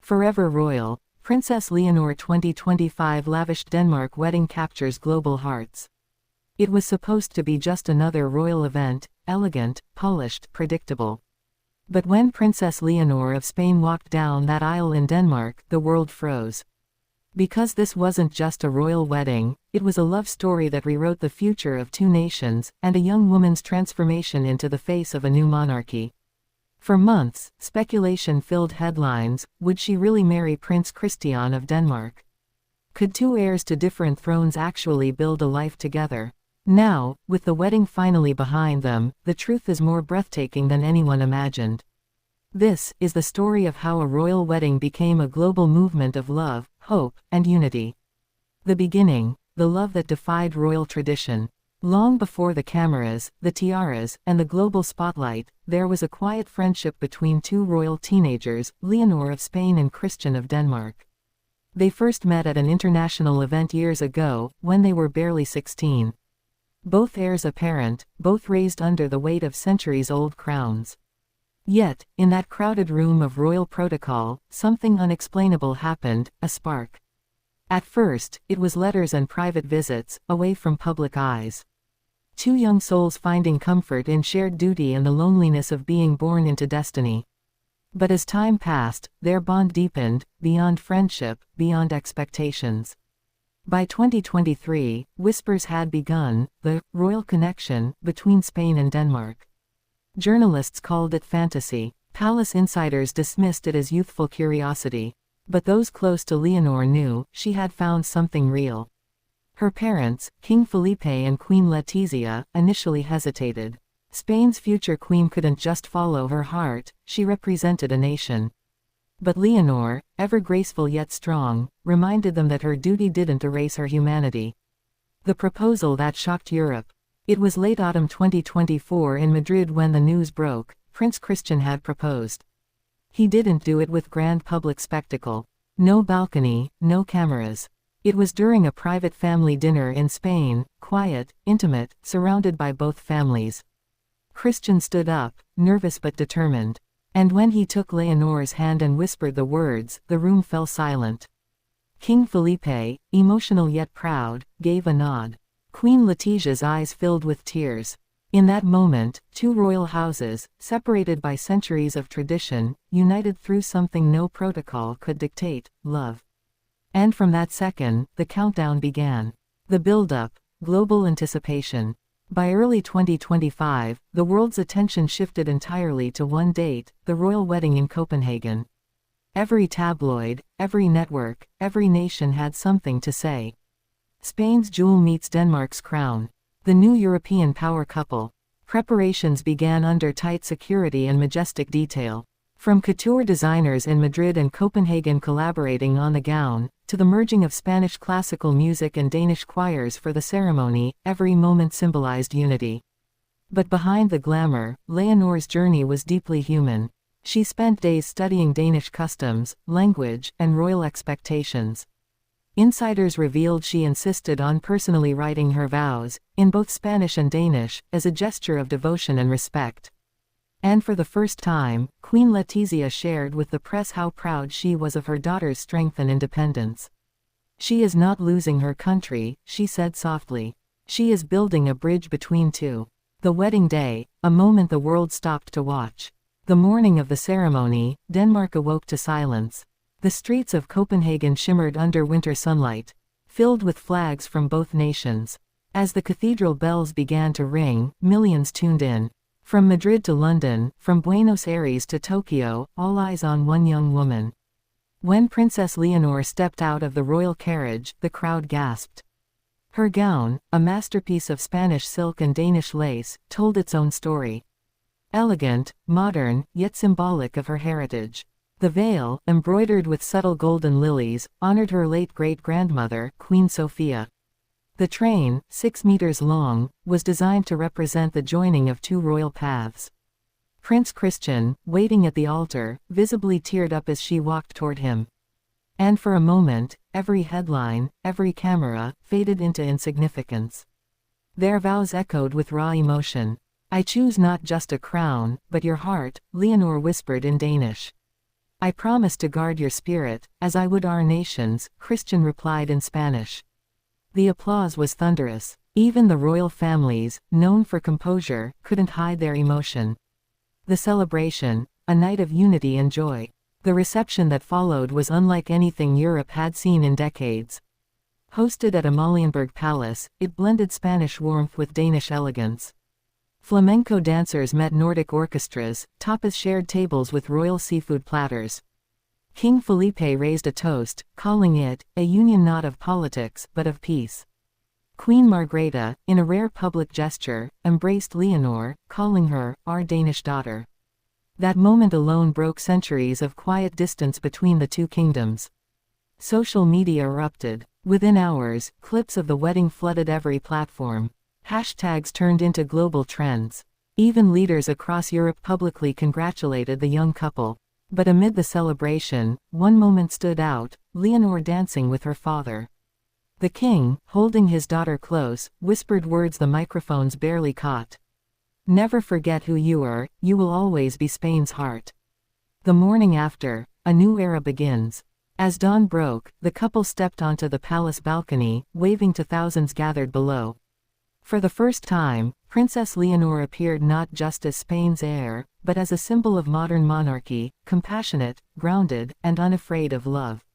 Forever Royal, Princess Leonor 2025 lavished Denmark wedding captures global hearts. It was supposed to be just another royal event, elegant, polished, predictable. But when Princess Leonor of Spain walked down that aisle in Denmark, the world froze. Because this wasn't just a royal wedding, it was a love story that rewrote the future of two nations, and a young woman's transformation into the face of a new monarchy. For months, speculation filled headlines. Would she really marry Prince Christian of Denmark? Could two heirs to different thrones actually build a life together? Now, with the wedding finally behind them, the truth is more breathtaking than anyone imagined. This is the story of how a royal wedding became a global movement of love, hope, and unity. The beginning, the love that defied royal tradition. Long before the cameras, the tiaras, and the global spotlight, there was a quiet friendship between two royal teenagers, Leonor of Spain and Christian of Denmark. They first met at an international event years ago, when they were barely 16. Both heirs apparent, both raised under the weight of centuries-old crowns. Yet, in that crowded room of royal protocol, something unexplainable happened, a spark. At first, it was letters and private visits, away from public eyes. Two young souls finding comfort in shared duty and the loneliness of being born into destiny. But as time passed, their bond deepened, beyond friendship, beyond expectations. By 2023, whispers had begun, the royal connection between Spain and Denmark. Journalists called it fantasy. Palace insiders dismissed it as youthful curiosity. But those close to Leonor knew she had found something real. Her parents, King Felipe and Queen Letizia, initially hesitated. Spain's future queen couldn't just follow her heart, she represented a nation. But Leonor, ever graceful yet strong, reminded them that her duty didn't erase her humanity. The proposal that shocked Europe. It was late autumn 2024 in Madrid when the news broke. Prince Christian had proposed. He didn't do it with grand public spectacle. No balcony, no cameras. It was during a private family dinner in Spain, quiet, intimate, surrounded by both families. Christian stood up, nervous but determined. And when he took Leonor's hand and whispered the words, the room fell silent. King Felipe, emotional yet proud, gave a nod. Queen Letizia's eyes filled with tears. In that moment, two royal houses, separated by centuries of tradition, united through something no protocol could dictate: love. And from that second, the countdown began. The build-up, global anticipation. By early 2025, the world's attention shifted entirely to one date: the royal wedding in Copenhagen. Every tabloid, every network, every nation had something to say. Spain's jewel meets Denmark's crown. The new European power couple. Preparations began under tight security and majestic detail. From couture designers in Madrid and Copenhagen collaborating on the gown, to the merging of Spanish classical music and Danish choirs for the ceremony, every moment symbolized unity. But behind the glamour, Leonor's journey was deeply human. She spent days studying Danish customs, language, and royal expectations. Insiders revealed she insisted on personally writing her vows, in both Spanish and Danish, as a gesture of devotion and respect. And for the first time, Queen Letizia shared with the press how proud she was of her daughter's strength and independence. "She is not losing her country," she said softly. "She is building a bridge between two." The wedding day, a moment the world stopped to watch. The morning of the ceremony, Denmark awoke to silence. The streets of Copenhagen shimmered under winter sunlight, filled with flags from both nations. As the cathedral bells began to ring, millions tuned in. From Madrid to London, from Buenos Aires to Tokyo, all eyes on one young woman. When Princess Leonor stepped out of the royal carriage, the crowd gasped. Her gown, a masterpiece of Spanish silk and Danish lace, told its own story. Elegant, modern, yet symbolic of her heritage. The veil, embroidered with subtle golden lilies, honored her late great-grandmother, Queen Sophia. The train, 6 meters long, was designed to represent the joining of two royal paths. Prince Christian, waiting at the altar, visibly teared up as she walked toward him. And for a moment, every headline, every camera, faded into insignificance. Their vows echoed with raw emotion. "I choose not just a crown, but your heart," Leonor whispered in Danish. I promise to guard your spirit, as I would our nation's, Christian replied in Spanish. The applause was thunderous. Even the royal families, known for composure, couldn't hide their emotion. The celebration, a night of unity and joy. The reception that followed was unlike anything Europe had seen in decades. Hosted at Amalienburg Palace, it blended Spanish warmth with Danish elegance. Flamenco dancers met Nordic orchestras, tapas shared tables with royal seafood platters. King Felipe raised a toast, calling it, a union not of politics, but of peace. Queen Margrethe, in a rare public gesture, embraced Leonor, calling her, our Danish daughter. That moment alone broke centuries of quiet distance between the two kingdoms. Social media erupted. Within hours, clips of the wedding flooded every platform. Hashtags turned into global trends. Even leaders across Europe publicly congratulated the young couple. But amid the celebration, one moment stood out, Leonor dancing with her father. The king, holding his daughter close, whispered words the microphones barely caught. Never forget who you are, you will always be Spain's heart. The morning after, a new era begins. As dawn broke, the couple stepped onto the palace balcony, waving to thousands gathered below. For the first time, Princess Leonor appeared not just as Spain's heir, but as a symbol of modern monarchy, compassionate, grounded, and unafraid of love.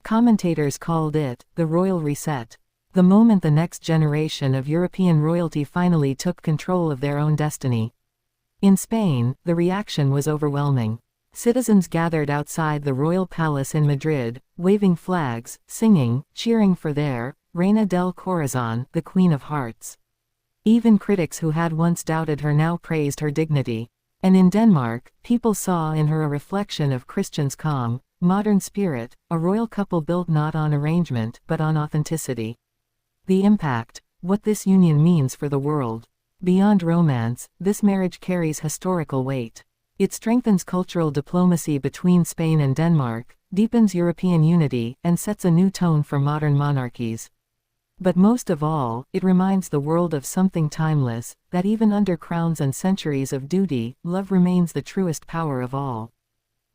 Commentators called it the royal reset, the moment the next generation of European royalty finally took control of their own destiny. In Spain, the reaction was overwhelming. Citizens gathered outside the royal palace in Madrid, waving flags, singing, cheering for their Reina del Corazón, the Queen of Hearts. Even critics who had once doubted her now praised her dignity. And in Denmark, people saw in her a reflection of Christian's calm, modern spirit, a royal couple built not on arrangement but on authenticity. The impact, what this union means for the world. Beyond romance, this marriage carries historical weight. It strengthens cultural diplomacy between Spain and Denmark, deepens European unity, and sets a new tone for modern monarchies. But most of all, it reminds the world of something timeless, that even under crowns and centuries of duty, love remains the truest power of all.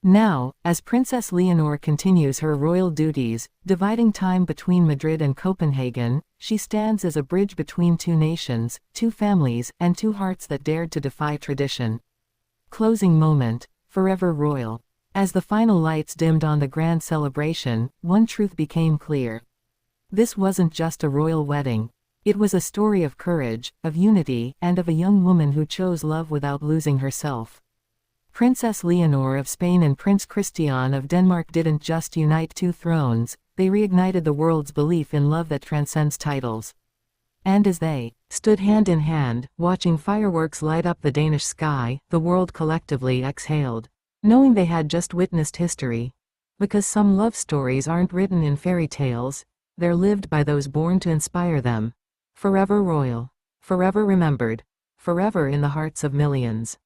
Now, as Princess Leonor continues her royal duties, dividing time between Madrid and Copenhagen, she stands as a bridge between two nations, two families, and two hearts that dared to defy tradition. Closing moment, forever royal. As the final lights dimmed on the grand celebration, one truth became clear. This wasn't just a royal wedding. It was a story of courage, of unity, and of a young woman who chose love without losing herself. Princess Leonor of Spain and Prince Christian of Denmark didn't just unite two thrones, they reignited the world's belief in love that transcends titles. And as they stood hand in hand, watching fireworks light up the Danish sky, the world collectively exhaled, knowing they had just witnessed history. Because some love stories aren't written in fairy tales, they're lived by those born to inspire them. Forever royal. Forever remembered. Forever in the hearts of millions.